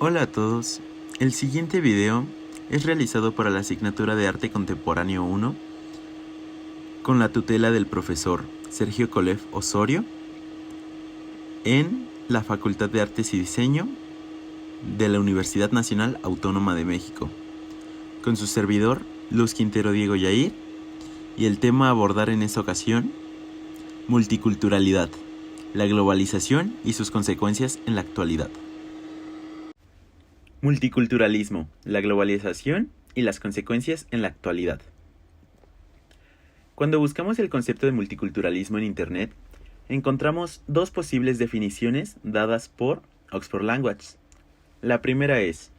Hola a todos, el siguiente video es realizado para la asignatura de Arte Contemporáneo 1 con la tutela del profesor Sergio Kolev Osorio en la Facultad de Artes y Diseño de la Universidad Nacional Autónoma de México, con su servidor Luz Quintero Diego Yair, y el tema a abordar en esta ocasión: multiculturalidad, la globalización y sus consecuencias en la actualidad. Multiculturalismo, la globalización y las consecuencias en la actualidad. Cuando buscamos el concepto de multiculturalismo en Internet, encontramos dos posibles definiciones dadas por Oxford Languages. La primera es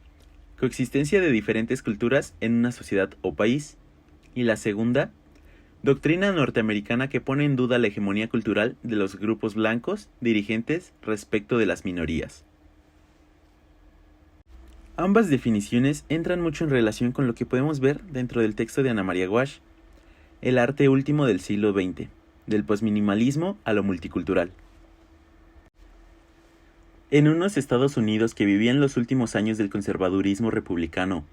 coexistencia de diferentes culturas en una sociedad o país, y la segunda, doctrina norteamericana que pone en duda la hegemonía cultural de los grupos blancos dirigentes respecto de las minorías. Ambas definiciones entran mucho en relación con lo que podemos ver dentro del texto de Ana María Walsh, El arte último del siglo XX, del posminimalismo a lo multicultural. En unos Estados Unidos que vivían los últimos años del conservadurismo republicano,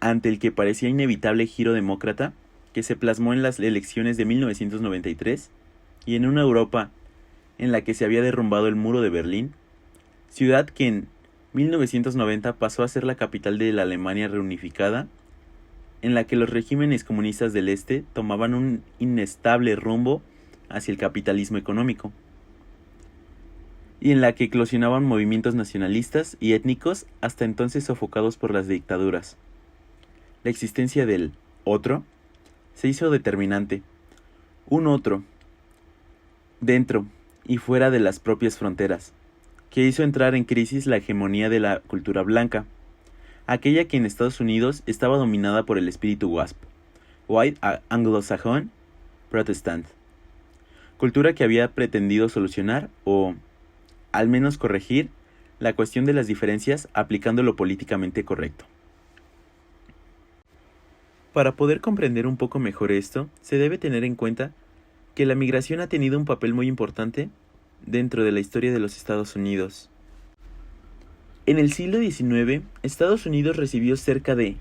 ante el que parecía inevitable giro demócrata, que se plasmó en las elecciones de 1993, y en una Europa en la que se había derrumbado el muro de Berlín, ciudad que en 1990 pasó a ser la capital de la Alemania reunificada, en la que los regímenes comunistas del este tomaban un inestable rumbo hacia el capitalismo económico, y en la que eclosionaban movimientos nacionalistas y étnicos hasta entonces sofocados por las dictaduras. La existencia del otro se hizo determinante, un otro, dentro y fuera de las propias fronteras, que hizo entrar en crisis la hegemonía de la cultura blanca, aquella que en Estados Unidos estaba dominada por el espíritu WASP, White Anglo-Saxon Protestant, cultura que había pretendido solucionar o, al menos corregir, la cuestión de las diferencias aplicando lo políticamente correcto. Para poder comprender un poco mejor esto, se debe tener en cuenta que la migración ha tenido un papel muy importante dentro de la historia de los Estados Unidos. En el siglo XIX, Estados Unidos recibió cerca de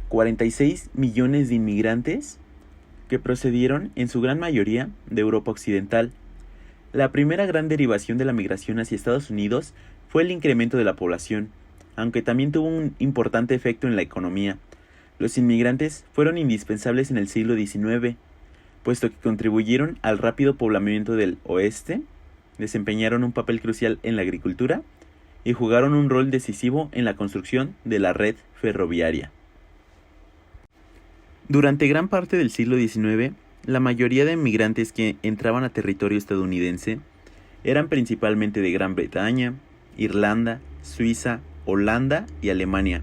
46 millones de inmigrantes que procedieron, en su gran mayoría, de Europa Occidental. La primera gran derivación de la migración hacia Estados Unidos fue el incremento de la población, aunque también tuvo un importante efecto en la economía. Los inmigrantes fueron indispensables en el siglo XIX, puesto que contribuyeron al rápido poblamiento del oeste, desempeñaron un papel crucial en la agricultura y jugaron un rol decisivo en la construcción de la red ferroviaria. Durante gran parte del siglo XIX, la mayoría de inmigrantes que entraban a territorio estadounidense eran principalmente de Gran Bretaña, Irlanda, Suiza, Holanda y Alemania.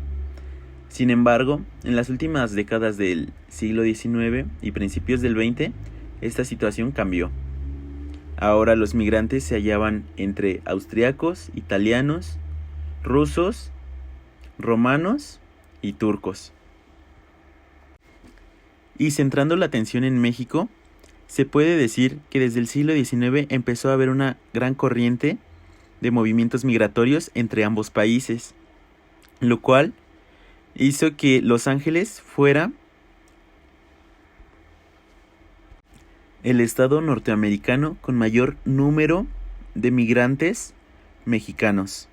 Sin embargo, en las últimas décadas del siglo XIX y principios del XX, esta situación cambió. Ahora los migrantes se hallaban entre austriacos, italianos, rusos, romanos y turcos. Y centrando la atención en México, se puede decir que desde el siglo XIX empezó a haber una gran corriente de movimientos migratorios entre ambos países, lo cual hizo que Los Ángeles fuera el estado norteamericano con mayor número de migrantes mexicanos.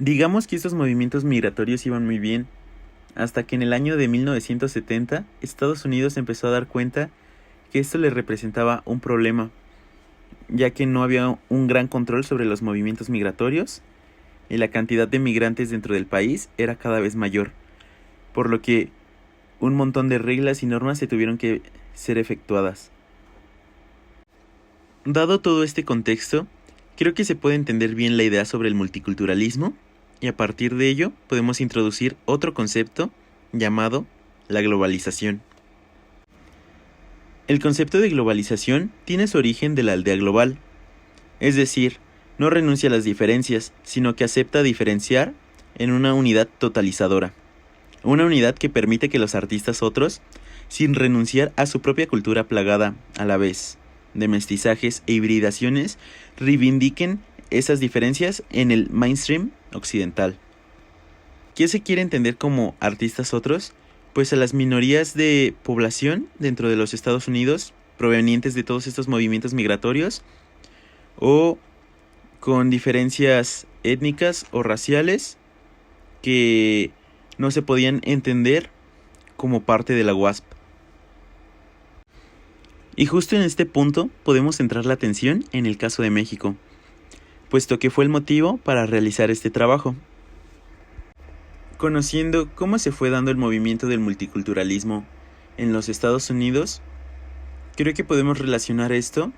Digamos que estos movimientos migratorios iban muy bien, hasta que en el año de 1970 Estados Unidos empezó a dar cuenta que esto le representaba un problema, ya que no había un gran control sobre los movimientos migratorios y la cantidad de migrantes dentro del país era cada vez mayor, por lo que un montón de reglas y normas se tuvieron que ser efectuadas. Dado todo este contexto, creo que se puede entender bien la idea sobre el multiculturalismo, y a partir de ello podemos introducir otro concepto llamado la globalización. El concepto de globalización tiene su origen de la aldea global, es decir, no renuncia a las diferencias, sino que acepta diferenciar en una unidad totalizadora, una unidad que permite que los artistas otros, sin renunciar a su propia cultura plagada a la vez de mestizajes e hibridaciones, reivindiquen esas diferencias en el mainstream occidental, ¿Qué se quiere entender como artistas otros? Pues a las minorías de población dentro de los Estados Unidos, provenientes de todos estos movimientos migratorios, o con diferencias étnicas o raciales que no se podían entender como parte de la WASP. Y justo en este punto podemos centrar la atención en el caso de México, puesto que fue el motivo para realizar este trabajo. Conociendo cómo se fue dando el movimiento del multiculturalismo en los Estados Unidos, creo que podemos relacionar esto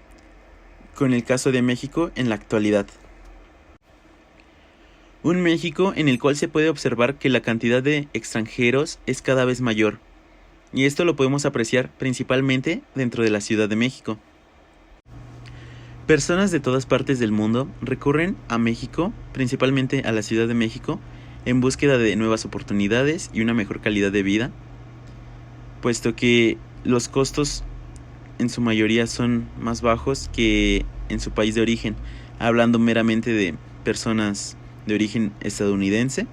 con el caso de México en la actualidad. Un México en el cual se puede observar que la cantidad de extranjeros es cada vez mayor, y esto lo podemos apreciar principalmente dentro de la Ciudad de México. Personas de todas partes del mundo recurren a México, principalmente a la Ciudad de México, en búsqueda de nuevas oportunidades y una mejor calidad de vida, puesto que los costos en su mayoría son más bajos que en su país de origen, hablando meramente de personas de origen estadounidense,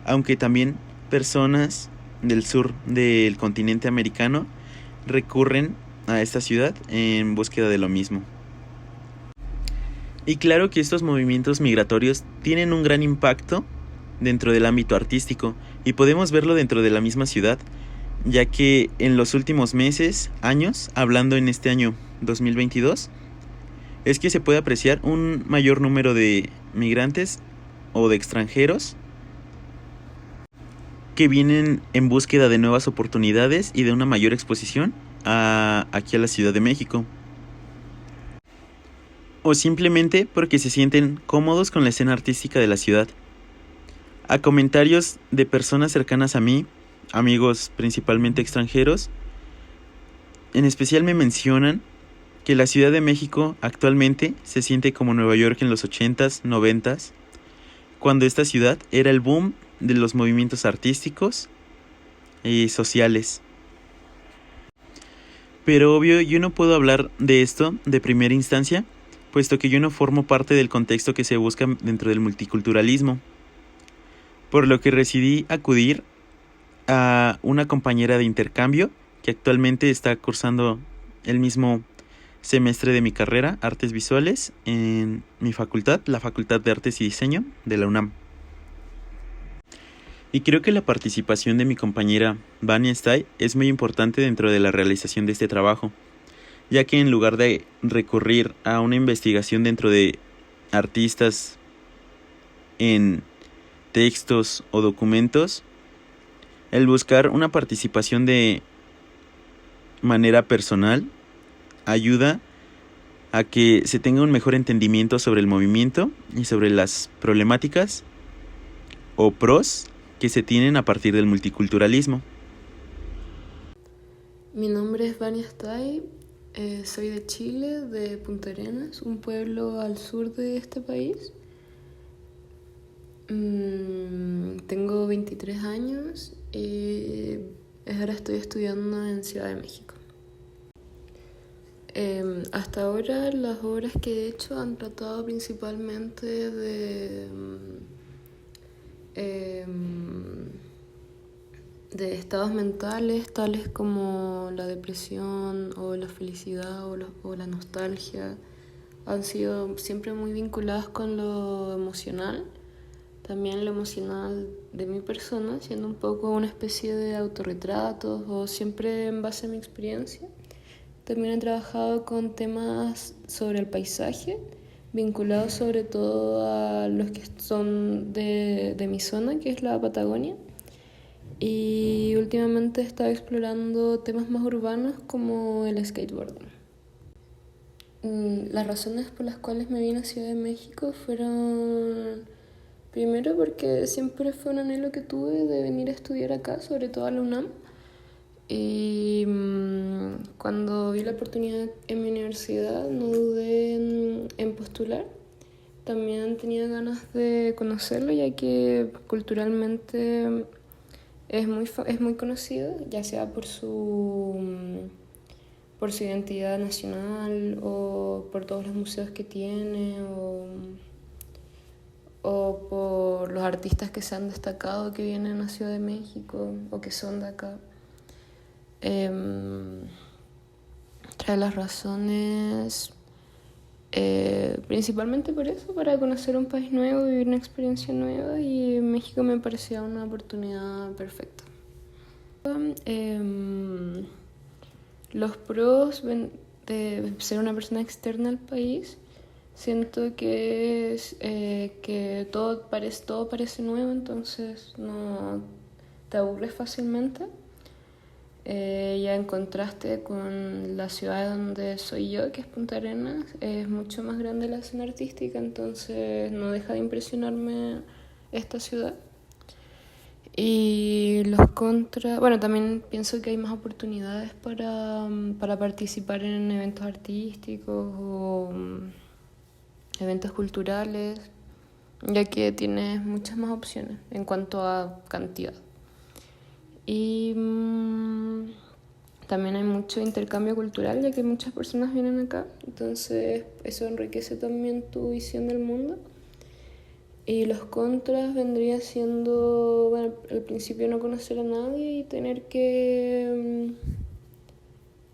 aunque también personas del sur del continente americano recurren a esta ciudad en búsqueda de lo mismo. Y claro que estos movimientos migratorios tienen un gran impacto dentro del ámbito artístico, y podemos verlo dentro de la misma ciudad, ya que en los últimos meses, años, hablando en este año 2022, es que se puede apreciar un mayor número de migrantes o de extranjeros que vienen en búsqueda de nuevas oportunidades y de una mayor exposición aquí a la Ciudad de México. O simplemente porque se sienten cómodos con la escena artística de la ciudad. A comentarios de personas cercanas a mí, amigos principalmente extranjeros, en especial me mencionan que la Ciudad de México actualmente se siente como Nueva York en los 80s, 90s, cuando esta ciudad era el boom de los movimientos artísticos y sociales. Pero obvio, yo no puedo hablar de esto de primera instancia, puesto que yo no formo parte del contexto que se busca dentro del multiculturalismo, por lo que decidí acudir a una compañera de intercambio que actualmente está cursando el mismo semestre de mi carrera, Artes Visuales, en mi facultad, la Facultad de Artes y Diseño de la UNAM. Y creo que la participación de mi compañera Vania Stay es muy importante dentro de la realización de este trabajo, ya que en lugar de recurrir a una investigación dentro de artistas en textos o documentos, el buscar una participación de manera personal ayuda a que se tenga un mejor entendimiento sobre el movimiento y sobre las problemáticas o pros que se tienen a partir del multiculturalismo. Mi nombre es Vania Stay, soy de Chile, de Punta Arenas, un pueblo al sur de este país. Tengo 23 años y ahora estoy estudiando en Ciudad de México. Hasta ahora las obras que he hecho han tratado principalmente de estados mentales tales como la depresión o la felicidad o la nostalgia. Han sido siempre muy vinculadas con lo emocional, también lo emocional de mi persona, siendo un poco una especie de autorretratos o siempre en base a mi experiencia. También he trabajado con temas sobre el paisaje, vinculados sobre todo a los que son de mi zona, que es la Patagonia. Y últimamente he estado explorando temas más urbanos como el skateboarding. Las razones por las cuales me vine a Ciudad de México fueron, primero, porque siempre fue un anhelo que tuve de venir a estudiar acá, sobre todo a la UNAM. Y cuando vi la oportunidad en mi universidad no dudé en postular. También tenía ganas de conocerlo, ya que culturalmente es muy conocido, ya sea por su identidad nacional o por todos los museos que tiene o por los artistas que se han destacado que vienen a Ciudad de México o que son de acá. Otra de las razones, principalmente por eso, para conocer un país nuevo, vivir una experiencia nueva, y México me parecía una oportunidad perfecta. Los pros de ser una persona externa al país, siento que es que todo parece nuevo, entonces no te aburres fácilmente. Ya en contraste con la ciudad donde soy yo, que es Punta Arenas, es mucho más grande la escena artística, entonces no deja de impresionarme esta ciudad. Y los contras, bueno, también pienso que hay más oportunidades para participar en eventos artísticos o eventos culturales, ya que tienes muchas más opciones en cuanto a cantidad. Y también hay mucho intercambio cultural, ya que muchas personas vienen acá, entonces eso enriquece también tu visión del mundo. Y los contras vendría siendo, bueno, al principio no conocer a nadie y tener que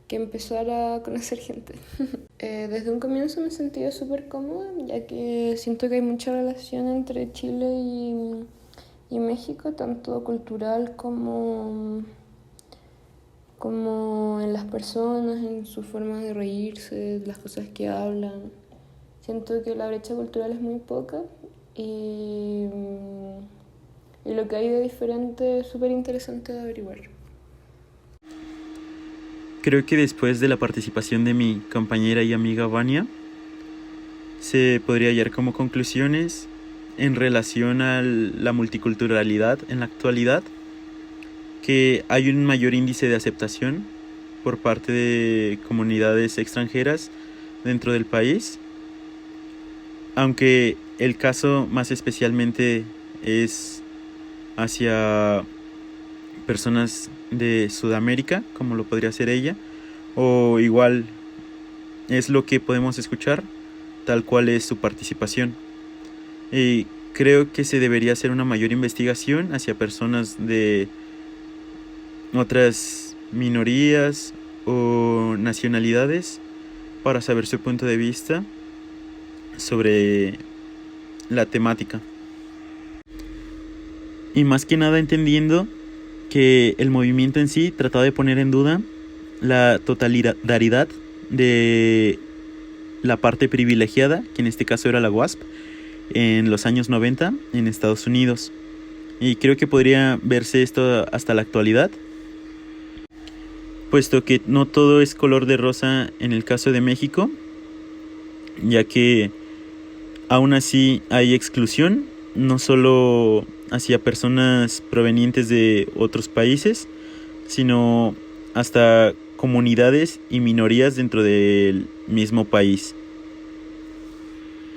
empezar a conocer gente. Desde un comienzo me he sentido súper cómoda, ya que siento que hay mucha relación entre Chile y México, tanto cultural como en las personas, en su forma de reírse, las cosas que hablan. Siento que la brecha cultural es muy poca y lo que hay de diferente es súper interesante de averiguar. Creo que después de la participación de mi compañera y amiga Vania, se podría hallar como conclusiones en relación a la multiculturalidad en la actualidad, que hay un mayor índice de aceptación por parte de comunidades extranjeras dentro del país, aunque el caso más especialmente es hacia personas de Sudamérica, como lo podría ser ella, o igual es lo que podemos escuchar, tal cual es su participación. Y creo que se debería hacer una mayor investigación hacia personas de otras minorías o nacionalidades para saber su punto de vista sobre la temática. Y más que nada entendiendo que el movimiento en sí trataba de poner en duda la totalidad de la parte privilegiada, que en este caso era la WASP, en los años 90 en Estados Unidos. Y creo que podría verse esto hasta la actualidad, puesto que no todo es color de rosa en el caso de México, ya que aún así hay exclusión, no solo hacia personas provenientes de otros países, sino hasta comunidades y minorías dentro del mismo país.